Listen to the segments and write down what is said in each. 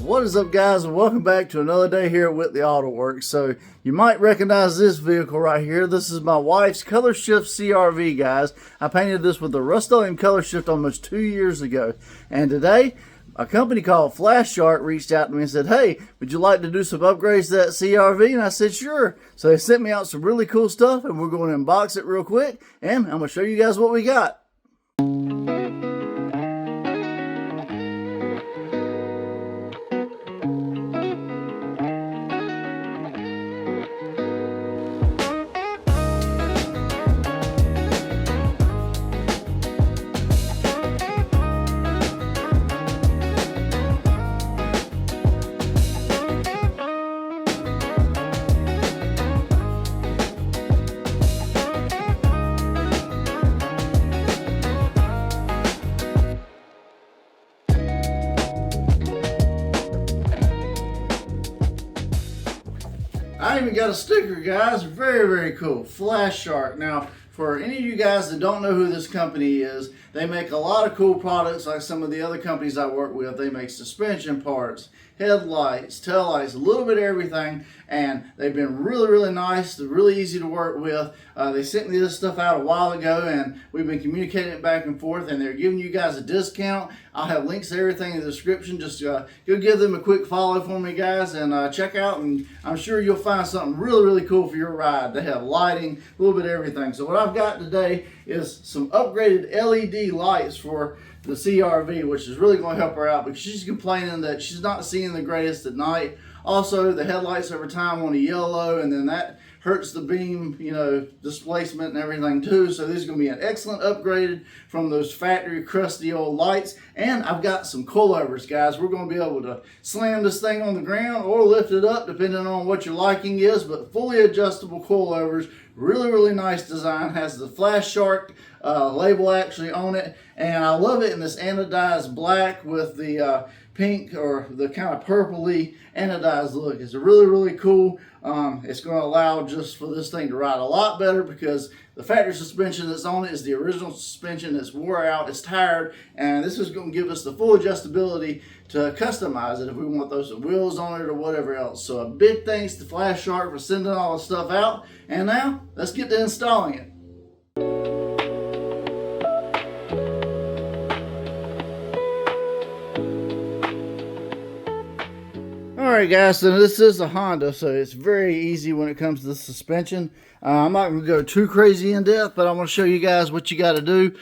What is up, guys, and welcome back to another day here at Whitley Auto Works. So you might recognize this vehicle right here. This is my wife's Color Shift CRV, guys. I painted this with the Rust-Oleum Color Shift almost 2 years ago, and today a company called Flashark reached out to me and said, hey, would you like to do some upgrades to that CRV? And I said, sure. So they sent me out some really cool stuff, and we're going to unbox it real quick, and I'm going to show you guys what we got. I even got a sticker, guys. Very cool. Flashark. Now, for any of you guys that don't know who this company is, they make a lot of cool products like some of the other companies I work with. They make suspension parts, headlights, taillights, a little bit of everything, and they've been really nice. They're really easy to work with. They sent me this stuff out a while ago, and we've been communicating it back and forth, and they're giving you guys a discount. I'll have links to everything in the description. Just go give them a quick follow for me, guys, and check out, and I'm sure you'll find something really cool for your ride. They have lighting, a little bit of everything. So what I've got today is some upgraded LED lights for the CRV, which is really going to help her out because she's complaining that she's not seeing the greatest at night. Also, the headlights over time on a yellow, and then that hurts the beam, you know, displacement and everything too. So this is going to be an excellent upgrade from those factory crusty old lights. And I've got some coilovers, guys. We're going to be able to slam this thing on the ground or lift it up depending on what your liking is, but fully adjustable coilovers. Really nice design. Has the Flashark label actually on it, and I love it in this anodized black with the pink or the kind of purpley anodized look. It's really cool. It's going to allow just for this thing to ride a lot better because the factory suspension that's on it is the original suspension that's wore out, it's tired, and this is going to give us the full adjustability to customize it if we want those wheels on it or whatever else. So a big thanks to Flashark for sending all the stuff out, and now let's get to installing it. Alright, guys, so this is a Honda, so it's very easy when it comes to the suspension. I'm not going to go too crazy in depth, but I'm going to show you guys what you got to do.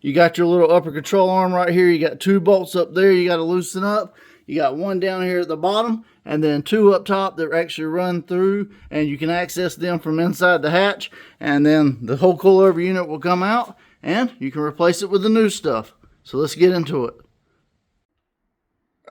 You got your little upper control arm right here. You got 2 bolts up there you got to loosen up. You got 1 down here at the bottom, and then 2 up top that actually run through, and you can access them from inside the hatch, and then the whole coilover unit will come out, and you can replace it with the new stuff. So let's get into it.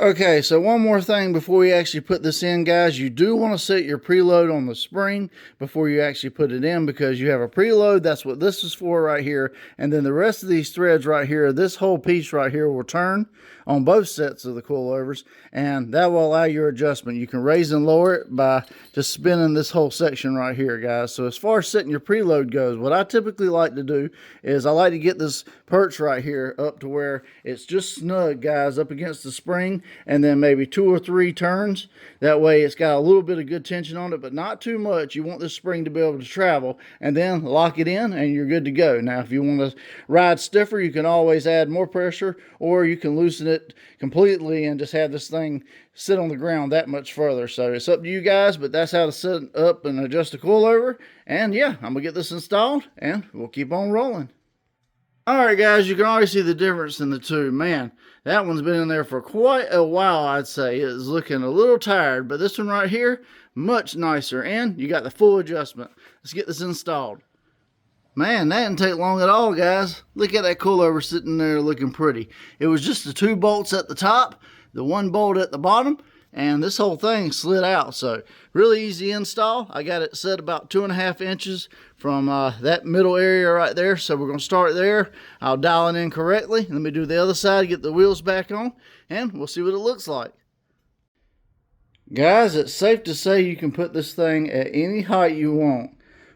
Okay, so one more thing before we actually put this in, guys. You do want to set your preload on the spring before you actually put it in, because you have a preload. That's what this is for right here. And then the rest of these threads right here, this whole piece right here will turn on both sets of the coilovers, and that will allow your adjustment. You can raise and lower it by just spinning this whole section right here, guys. So as far as setting your preload goes, what I typically like to do is I like to get this perch right here up to where it's just snug, guys, up against the spring, and then maybe 2 or 3 turns. That way it's got a little bit of good tension on it, but not too much. You want this spring to be able to travel, and then lock it in and you're good to go. Now if you want to ride stiffer, you can always add more pressure, or you can loosen it completely and just have this thing sit on the ground that much further. So it's up to you guys, but that's how to set up and adjust the coilover. And yeah, I'm gonna get this installed and we'll keep on rolling. Alright, guys, you can already see the difference in the two. Man, that one's been in there for quite a while, I'd say. It's looking a little tired, but this one right here, much nicer, and you got the full adjustment. Let's get this installed. Man, that didn't take long at all, guys. Look at that coilover sitting there looking pretty. It was just the 2 bolts at the top, the 1 bolt at the bottom, and this whole thing slid out. So really easy install. I got it set about 2.5 inches from that middle area right there. So we're going to start there. I'll dial it in correctly. Let me do the other side, get the wheels back on, and we'll see what it looks like. Guys, it's safe to say you can put this thing at any height you want.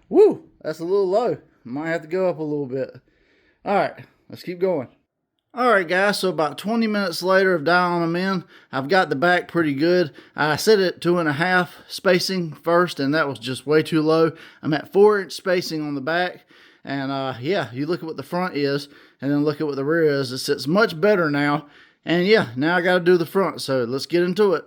Woo, that's a little low. Might have to go up a little bit. All right, let's keep going. Alright guys, so about 20 minutes later of dialing them in, I've got the back pretty good. I set it at 2.5 spacing first, and that was just way too low. I'm at 4-inch spacing on the back, and yeah, you look at what the front is, and then look at what the rear is. It sits much better now, and yeah, now I got to do the front, so let's get into it.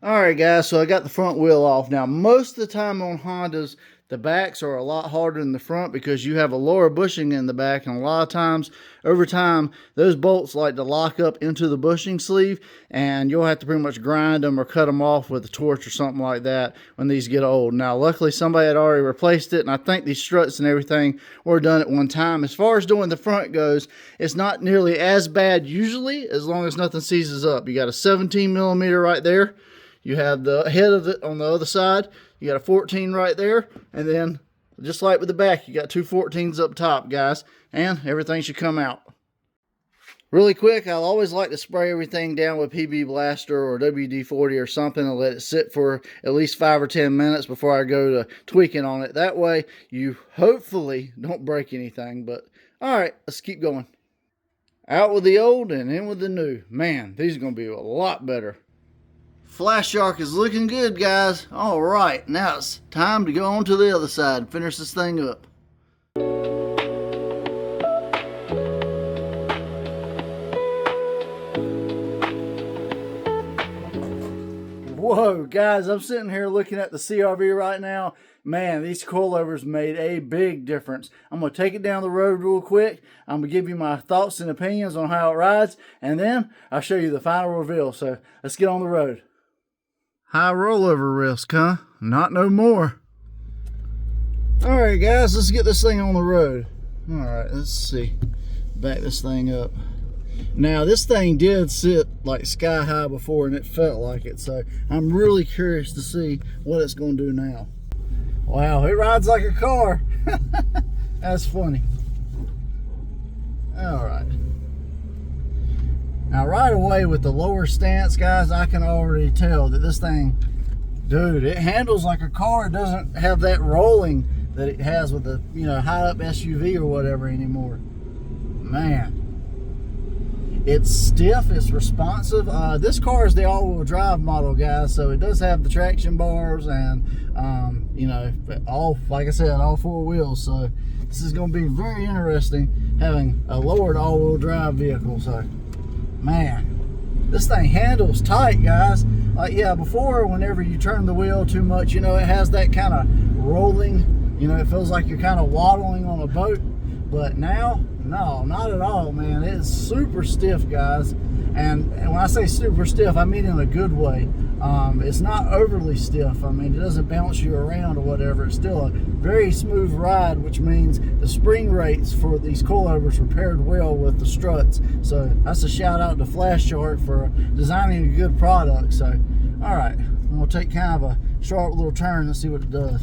Alright guys, so I got the front wheel off. Now most of the time on Hondas, the backs are a lot harder than the front because you have a lower bushing in the back, and a lot of times over time those bolts like to lock up into the bushing sleeve, and you'll have to pretty much grind them or cut them off with a torch or something like that when these get old. Now luckily somebody had already replaced it, and I think these struts and everything were done at one time. As far as doing the front goes, it's not nearly as bad usually, as long as nothing seizes up. You got a 17mm right there. You have the head of it on the other side. You got a 14 right there. And then, just like with the back, you got two 14s up top, guys. And everything should come out. Really quick, I'll always like to spray everything down with PB Blaster or WD-40 or something and let it sit for at least 5 or 10 minutes before I go to tweaking on it. That way, you hopefully don't break anything. But, alright, let's keep going. Out with the old and in with the new. Man, these are going to be a lot better. Flashark is looking good, guys. All right, now it's time to go on to the other side and finish this thing up. Whoa, guys, I'm sitting here looking at the CRV right now. Man, these coilovers made a big difference. I'm going to take it down the road real quick. I'm going to give you my thoughts and opinions on how it rides, and then I'll show you the final reveal. So let's get on the road. High rollover risk, huh? Not no more. Alright guys, let's get this thing on the road. Alright, let's see. Back this thing up. Now this thing did sit like sky high before, and it felt like it. So I'm really curious to see what it's going to do now. Wow, it rides like a car. That's funny. Alright. Now right away with the lower stance, guys, I can already tell that this thing, dude, it handles like a car. It doesn't have that rolling that it has with the, you know, high up SUV or whatever anymore. Man, it's stiff, it's responsive. This car is the all-wheel drive model, guys, so it does have the traction bars and, you know, all, like I said, all 4 wheels. So this is going to be very interesting having a lowered all-wheel drive vehicle. So man, this thing handles tight, guys. Like, yeah, before, whenever you turn the wheel too much, you know, it has that kind of rolling, you know, it feels like you're kind of waddling on a boat. But now, no, not at all, man. It's super stiff, guys. And when I say super stiff, I mean in a good way. It's not overly stiff. I mean, it doesn't bounce you around or whatever. It's still a very smooth ride, which means the spring rates for these coilovers were paired well with the struts. So that's a shout out to Flashark for designing a good product. So, all right, I'm gonna take kind of a sharp little turn and see what it does.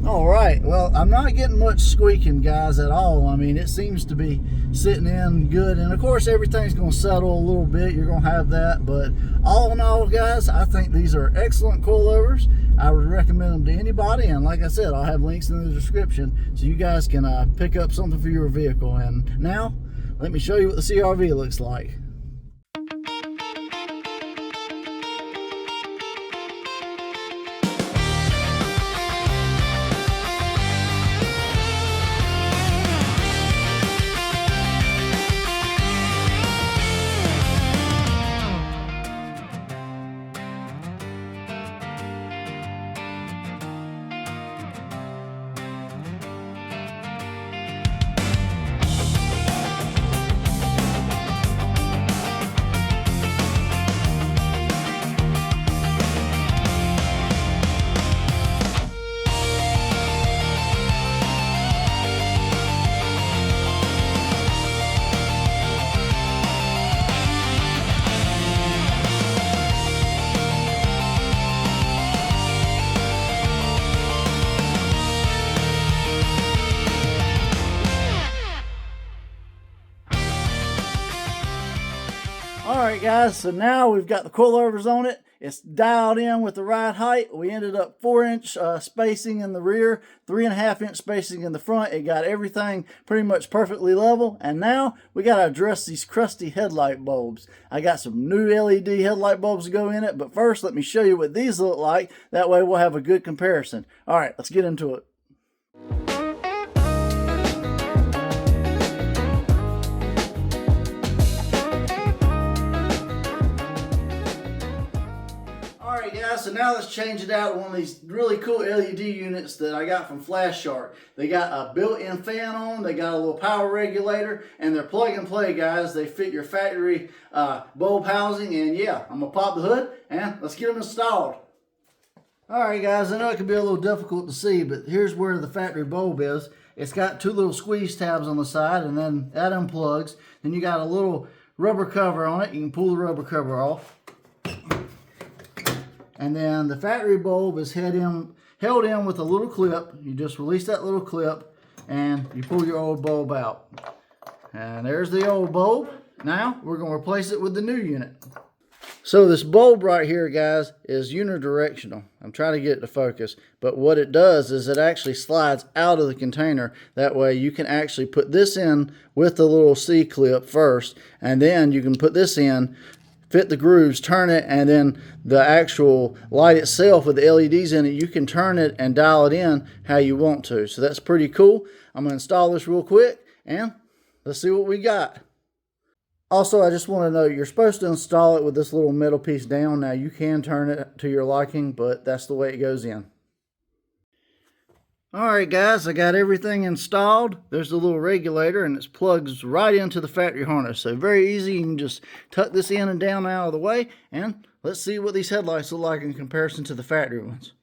All right, well, I'm not getting much squeaking, guys, at all. I mean, it seems to be sitting in good, and of course everything's going to settle a little bit. You're going to have that, but all in all, guys, I think these are excellent coilovers. I would recommend them to anybody, and like I said, I'll have links in the description so you guys can pick up something for your vehicle. And now let me show you what the CRV looks like. Alright guys, so now we've got the coilovers on it. It's dialed in with the right height. We ended up 4-inch spacing in the rear, 3.5-inch spacing in the front. It got everything pretty much perfectly level. And now we got to address these crusty headlight bulbs. I got some new LED headlight bulbs to go in it, but first let me show you what these look like. That way we'll have a good comparison. All right, let's get into it. Alright guys, so now let's change it out with one of these really cool LED units that I got from Flashark. They got a built-in fan on, they got a little power regulator, and they're plug and play, guys. They fit your factory bulb housing, and yeah, I'm going to pop the hood and let's get them installed. Alright guys, I know it can be a little difficult to see, but here's where the factory bulb is. It's got two little squeeze tabs on the side, and then that unplugs. Then you got a little rubber cover on it. You can pull the rubber cover off. And then the factory bulb is held in with a little clip. You just release that little clip and you pull your old bulb out. And there's the old bulb. Now we're going to replace it with the new unit. So this bulb right here, guys, is unidirectional. I'm trying to get it to focus. But what it does is it actually slides out of the container. That way you can actually put this in with the little C-clip first. And then you can put this in, fit the grooves, turn it, and then the actual light itself with the LEDs in it, you can turn it and dial it in how you want to. So that's pretty cool. I'm going to install this real quick and let's see what we got. Also, I just want to note, you're supposed to install it with this little metal piece down. Now you can turn it to your liking, but that's the way it goes in. Alright guys, I got everything installed. There's the little regulator and it plugs right into the factory harness. So very easy, you can just tuck this in and down out of the way, and let's see what these headlights look like in comparison to the factory ones.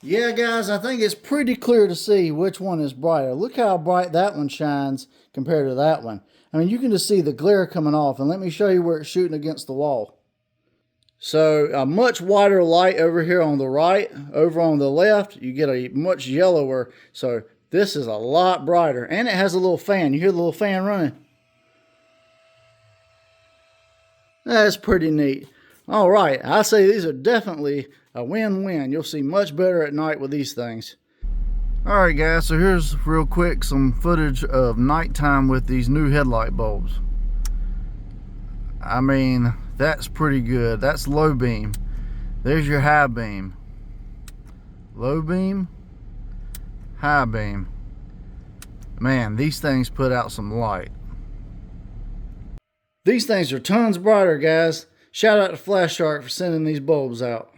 Yeah guys, I think it's pretty clear to see which one is brighter. Look how bright that one shines compared to that one. I mean, you can just see the glare coming off, and let me show you where it's shooting against the wall. So a much whiter light over here on the right. Over on the left, you get a much yellower. So this is a lot brighter. And it has a little fan. You hear the little fan running? That's pretty neat. All right, I say these are definitely a win-win. You'll see much better at night with these things. All right, guys, so here's real quick some footage of nighttime with these new headlight bulbs. I mean, that's pretty good. That's low beam. There's your high beam. Low beam, high beam. Man, these things put out some light. These things are tons brighter, guys. Shout out to Flashark for sending these bulbs out.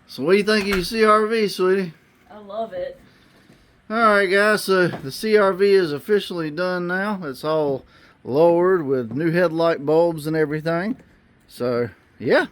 So what do you think of your CRV, sweetie? I love it. Alright guys, so the CRV is officially done now. It's all lowered with new headlight bulbs and everything. So yeah,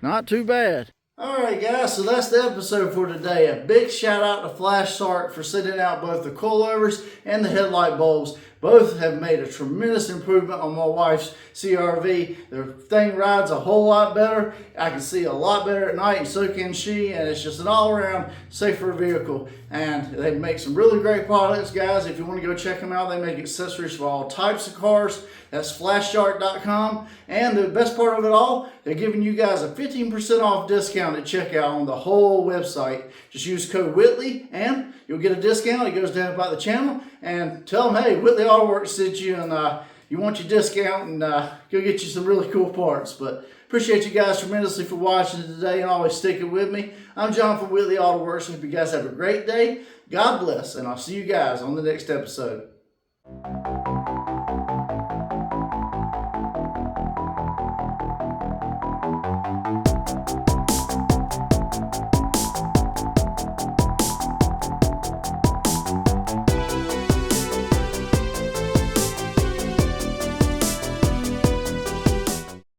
not too bad. Alright guys, so that's the episode for today. A big shout out to Flashark for sending out both the coilovers and the headlight bulbs. Both have made a tremendous improvement on my wife's CRV. The thing rides a whole lot better. I can see a lot better at night, and so can she. And it's just an all-around safer vehicle. And they make some really great products, guys. If you want to go check them out, they make accessories for all types of cars. That's flashark.com. And the best part of it all, they're giving you guys a 15% off discount at checkout on the whole website. Just use code WHITLEY and you'll get a discount. It goes down about the channel, and tell them, hey, Whitley Auto Works sent you, and you want your discount, and go get you some really cool parts. But appreciate you guys tremendously for watching today and always sticking with me. I'm John from Whitley Auto Works. Hope you guys have a great day. God bless, and I'll see you guys on the next episode.